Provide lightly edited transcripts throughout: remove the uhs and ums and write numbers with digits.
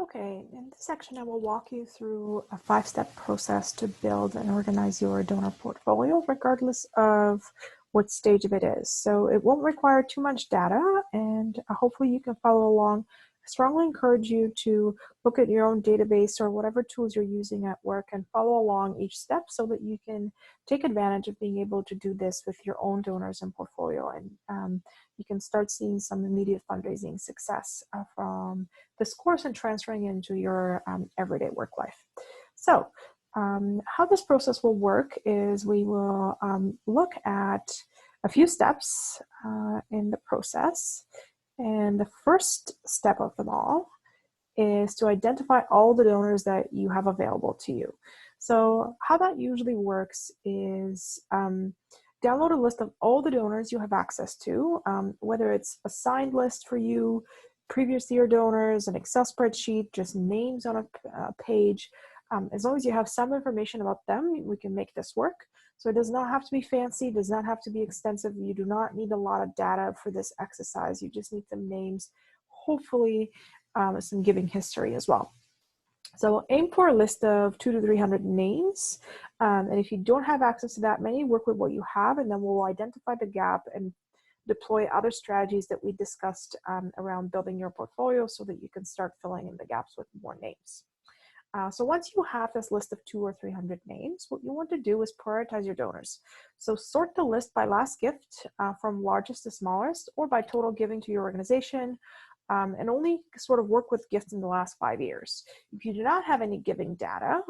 Okay, in this section, I will walk you through a 5-step process to build and organize your donor portfolio, regardless of what stage of it is. So it won't require too much data, and hopefully you can follow along. I strongly encourage you to look at your own database or whatever tools you're using at work and follow along each step so that you can take advantage of being able to do this with your own donors and portfolio. And you can start seeing some immediate fundraising success from this course and transferring it into your everyday work life. So how this process will work is we will look at a few steps in the process. And the first step of them all is to identify all the donors that you have available to you. So how that usually works is download a list of all the donors you have access to, whether it's a signed list for you, previous year donors, an Excel spreadsheet, just names on a page. As long as you have some information about them, we can make this work. So it does not have to be fancy, does not have to be extensive. You do not need a lot of data for this exercise. You just need some names, hopefully some giving history as well. So aim for a list of 200 to 300 names. And if you don't have access to that many, work with what you have, and then we'll identify the gap and deploy other strategies that we discussed around building your portfolio so that you can start filling in the gaps with more names. So once you have this list of 200 or 300 names, what you want to do is prioritize your donors. So sort the list by last gift from largest to smallest, or by total giving to your organization, and only sort of work with gifts in the last 5 years. If you do not have any giving data,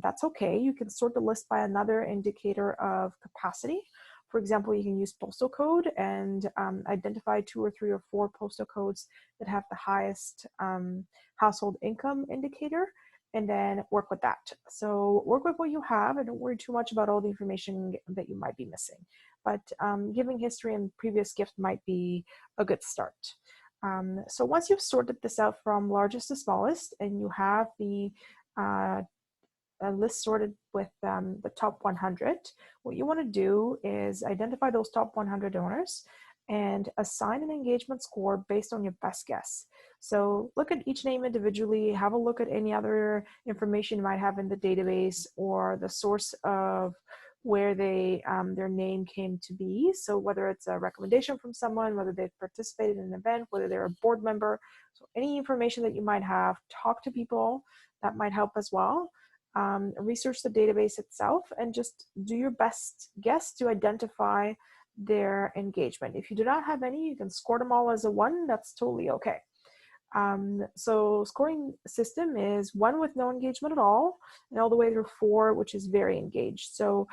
that's okay. You can sort the list by another indicator of capacity. For example, you can use postal code and identify 2 or 3 or 4 postal codes that have the highest household income indicator, and then work with that. So work with what you have and don't worry too much about all the information that you might be missing. But giving history and previous gift might be a good start. So once you've sorted this out from largest to smallest and you have the list sorted with the top 100, what you want to do is identify those top 100 donors and assign an engagement score based on your best guess. So look at each name individually, have a look at any other information you might have in the database or the source of where they their name came to be. So whether it's a recommendation from someone, whether they've participated in an event, whether they're a board member. So any information that you might have, talk to people, that might help as well. Research the database itself and just do your best guess to identify their engagement. If you do not have any, you can score them all as a 1. That's totally okay. So scoring system is 1 with no engagement at all, and all the way through 4, which is very engaged. So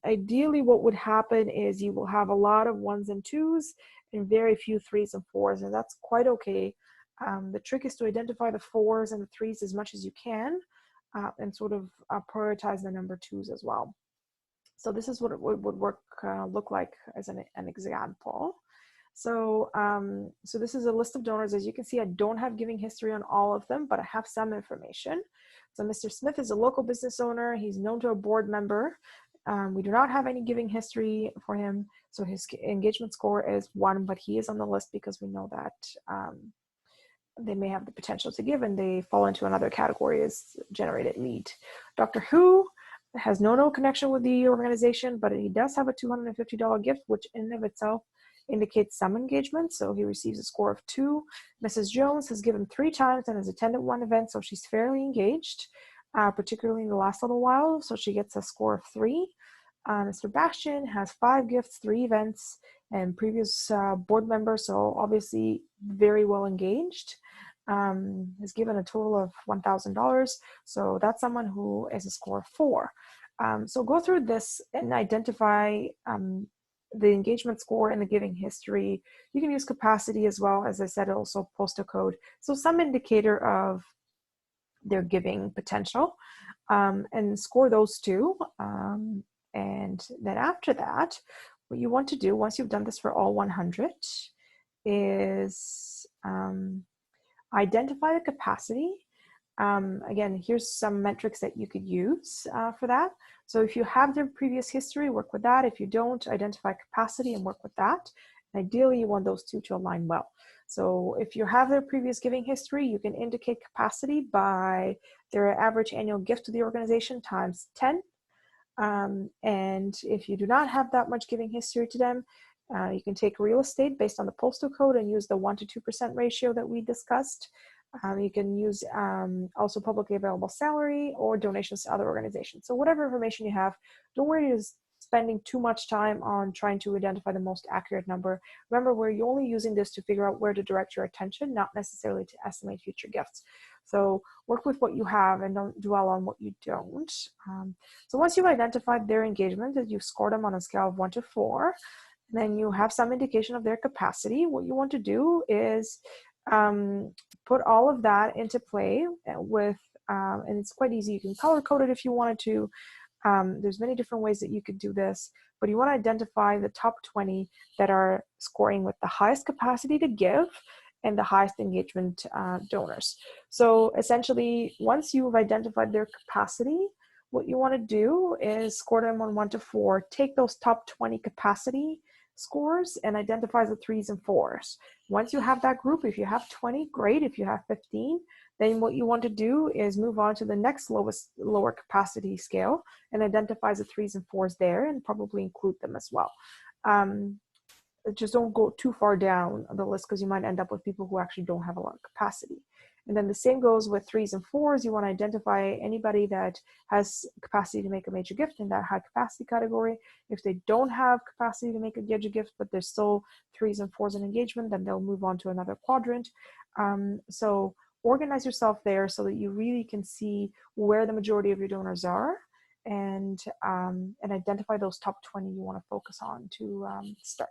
ideally what would happen is you will have a lot of 1s and 2s and very few 3s and 4s, and that's quite okay. The trick is to identify the 4s and the 3s as much as you can, and sort of prioritize the number 2s as well. So this is what it would look like as an example. So, so this is a list of donors. As you can see, I don't have giving history on all of them, but I have some information. So Mr. Smith is a local business owner. He's known to a board member. We do not have any giving history for him. So his engagement score is 1, but he is on the list because we know that they may have the potential to give and they fall into another category as generated lead. Dr. Who has no connection with the organization, but he does have a $250 gift, which in and of itself indicates some engagement. So he receives a score of 2. Mrs. Jones has given 3 times and has attended 1 event, so she's fairly engaged, particularly in the last little while. So she gets a score of 3. Mr. Bastian has 5 gifts, 3 events, and previous board member, so obviously very well engaged. Has given a total of $1,000, so that's someone who is a score of 4. So go through this and identify the engagement score and the giving history. You can use capacity as well, as I said, also postal code. So some indicator of their giving potential, and score those 2. And then after that, what you want to do once you've done this for all 100 is identify the capacity. Again, here's some metrics that you could use for that. So if you have their previous history, work with that. If you don't, identify capacity and work with that. And ideally, you want those 2 to align well. So if you have their previous giving history, you can indicate capacity by their average annual gift to the organization times 10. And if you do not have that much giving history to them, you can take real estate based on the postal code and use the 1 to 2% ratio that we discussed. You can use also publicly available salary or donations to other organizations. So whatever information you have, don't worry is spending too much time on trying to identify the most accurate number. Remember, we're only using this to figure out where to direct your attention, not necessarily to estimate future gifts. So work with what you have and don't dwell on what you don't. So once you've identified their engagement, and you've scored them on a scale of 1 to 4, then you have some indication of their capacity. What you want to do is put all of that into play with, and it's quite easy. You can color code it if you wanted to. There's many different ways that you could do this, but you want to identify the top 20 that are scoring with the highest capacity to give and the highest engagement donors. So essentially, once you've identified their capacity, what you want to do is score them on 1 to 4, take those top 20 capacity scores and identify the 3s and 4s. Once you have that group, if you have 20, great. If you have 15, then what you want to do is move on to the next lower capacity scale and identify the 3s and 4s there and probably include them as well. Just don't go too far down the list because you might end up with people who actually don't have a lot of capacity. And then the same goes with 3s and 4s. You want to identify anybody that has capacity to make a major gift in that high capacity category. If they don't have capacity to make a major gift, but there's still 3s and 4s in engagement, then they'll move on to another quadrant. So organize yourself there so that you really can see where the majority of your donors are and identify those top 20 you want to focus on to start.